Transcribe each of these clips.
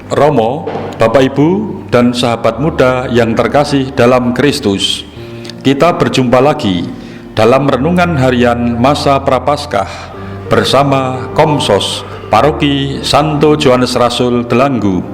Romo, Bapak Ibu, dan sahabat muda yang terkasih dalam Kristus, kita berjumpa lagi dalam renungan harian masa Prapaskah bersama Komsos Paroki Santo Yohanes Rasul Delanggu.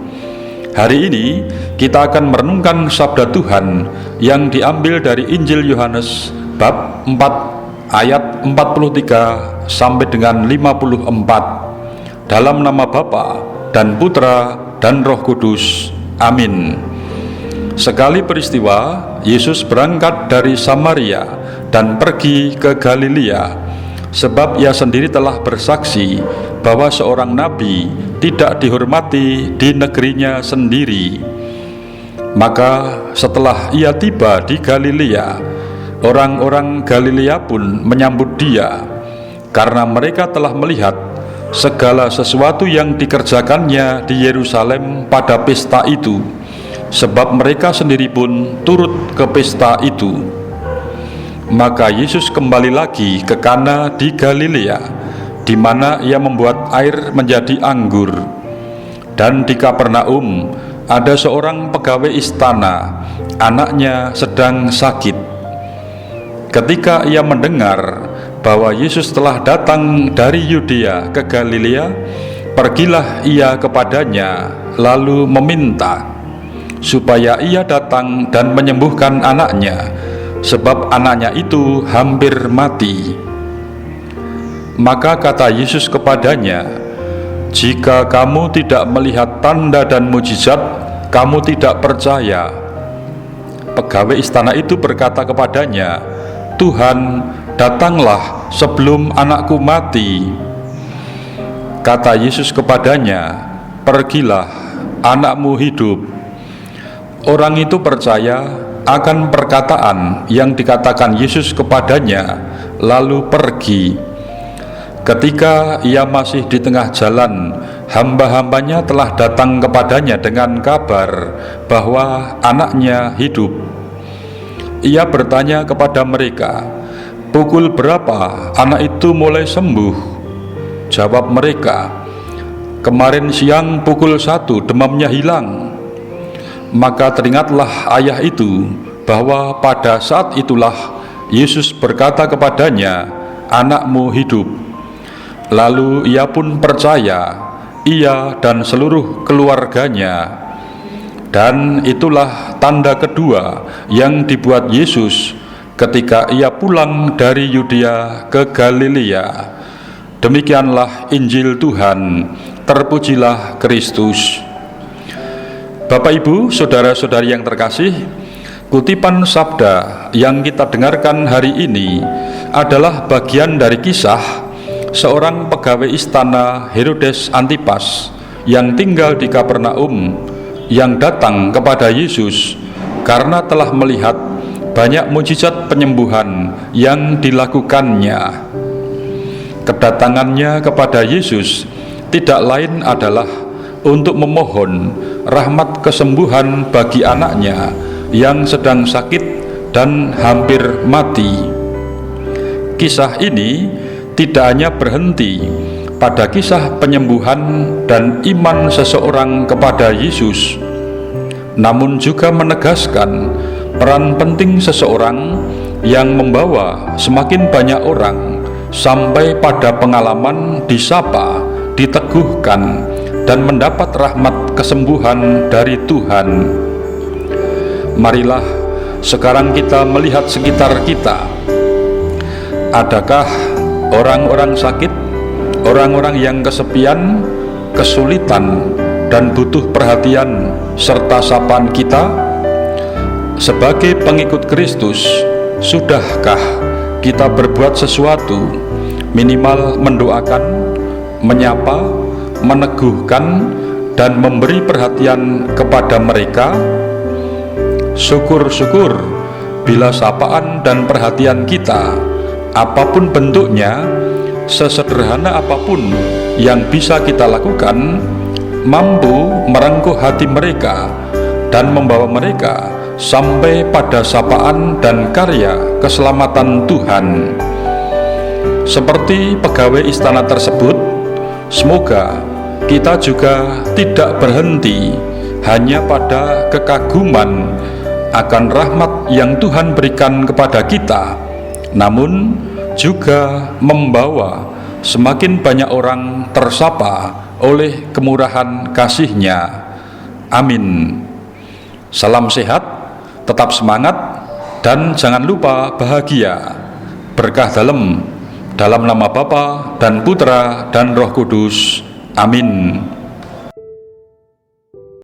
Hari ini kita akan merenungkan sabda Tuhan yang diambil dari Injil Yohanes bab 4 ayat 43 sampai dengan 54. Dalam nama Bapa dan Putra dan Roh Kudus. Amin. Sekali peristiwa, Yesus berangkat dari Samaria dan pergi ke Galilea, sebab ia sendiri telah bersaksi bahwa seorang nabi tidak dihormati di negerinya sendiri. Maka setelah ia tiba di Galilea, orang-orang Galilea pun menyambut dia, karena mereka telah melihat segala sesuatu yang dikerjakannya di Yerusalem pada pesta itu, sebab mereka sendiri pun turut ke pesta itu. Maka Yesus kembali lagi ke Kana di Galilea, di mana ia membuat air menjadi anggur. Dan di Kapernaum ada seorang pegawai istana, anaknya sedang sakit. Ketika ia mendengar bahwa Yesus telah datang dari Yudea ke Galilea, pergilah ia kepadanya, lalu meminta supaya ia datang dan menyembuhkan anaknya, sebab anaknya itu hampir mati. Maka kata Yesus kepadanya, "Jika kamu tidak melihat tanda dan mujizat, kamu tidak percaya." Pegawai istana itu berkata kepadanya, "Tuhan, datanglah sebelum anakku mati." Kata Yesus kepadanya, "Pergilah, anakmu hidup." Orang itu percaya akan perkataan yang dikatakan Yesus kepadanya, lalu pergi. Ketika ia masih di tengah jalan, hamba-hambanya telah datang kepadanya dengan kabar bahwa anaknya hidup. Ia bertanya kepada mereka, "Pukul berapa anak itu mulai sembuh?" Jawab mereka, "Kemarin siang pukul 1 demamnya hilang." Maka teringatlah ayah itu bahwa pada saat itulah Yesus berkata kepadanya, "Anakmu hidup." Lalu ia pun percaya, ia dan seluruh keluarganya. Dan itulah tanda kedua yang dibuat Yesus ketika ia pulang dari Yudea ke Galilea. Demikianlah Injil Tuhan. Terpujilah Kristus. Bapak Ibu, saudara-saudari yang terkasih, kutipan sabda yang kita dengarkan hari ini adalah bagian dari kisah seorang pegawai istana Herodes Antipas yang tinggal di Kapernaum, yang datang kepada Yesus karena telah melihat banyak mujizat penyembuhan yang dilakukannya. Kedatangannya kepada Yesus tidak lain adalah untuk memohon rahmat kesembuhan bagi anaknya yang sedang sakit dan hampir mati. Kisah ini tidak hanya berhenti pada kisah penyembuhan dan iman seseorang kepada Yesus, namun juga menegaskan peran penting seseorang yang membawa semakin banyak orang sampai pada pengalaman disapa, diteguhkan, dan mendapat rahmat kesembuhan dari Tuhan. Marilah sekarang kita melihat sekitar kita. Adakah orang-orang sakit, orang-orang yang kesepian, kesulitan, dan butuh perhatian serta sapaan kita? Sebagai pengikut Kristus, sudahkah kita berbuat sesuatu, minimal mendoakan, menyapa, meneguhkan, dan memberi perhatian kepada mereka? Syukur-syukur bila sapaan dan perhatian kita, apapun bentuknya, sesederhana apapun yang bisa kita lakukan, mampu merengkuh hati mereka dan membawa mereka sampai pada sapaan dan karya keselamatan Tuhan. Seperti pegawai istana tersebut, semoga kita juga tidak berhenti hanya pada kekaguman akan rahmat yang Tuhan berikan kepada kita, namun juga membawa semakin banyak orang tersapa oleh kemurahan kasih-Nya. Amin. Salam sehat, tetap semangat, dan jangan lupa bahagia. Berkah dalam nama Bapa dan Putra dan Roh Kudus. Amin.